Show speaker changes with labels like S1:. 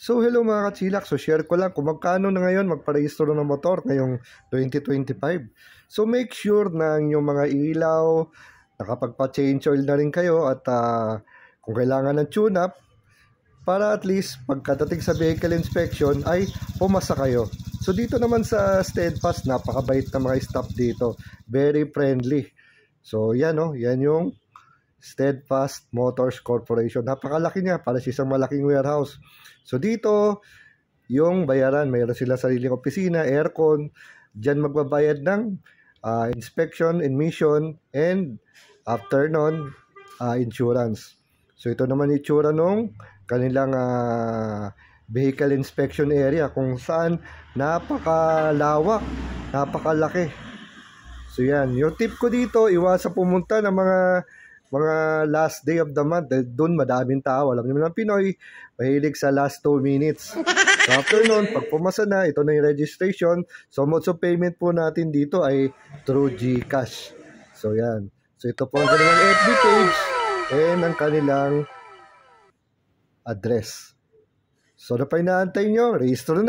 S1: So hello mga kachilak, so share ko lang kung magkano na ngayon magparehistro ng motor ngayong 2025. So make sure na yung mga ilaw, nakapagpa-change oil na rin kayo at kung kailangan ng tune-up, para at least pagkadating sa vehicle inspection ay pumasa kayo. So dito naman sa Steadfast, napakabait na mga staff dito, very friendly. So yan yan yung Steadfast Motors Corporation. Napakalaki niya, para sa isang malaking warehouse. So dito, yung bayaran, mayroon sila sariling opisina, aircon. Diyan magbabayad ng inspection, admission, and after nun, insurance. So ito naman itsura nung kanilang vehicle inspection area kung saan napakalawak, napakalaki. So yan, yung tip ko dito, iwasan pumunta ng mga last day of the month, dahil doon madaming tao. Alam niyo naman Pinoy, mahilig sa last 2 minutes. So after nun, pag pumasa na, ito na yung registration. So modes of payment po natin dito ay through GCash. So yan. So ito po ang kanilang FB page and ang kanilang address. So na pa inaantay nyo, rehistro na.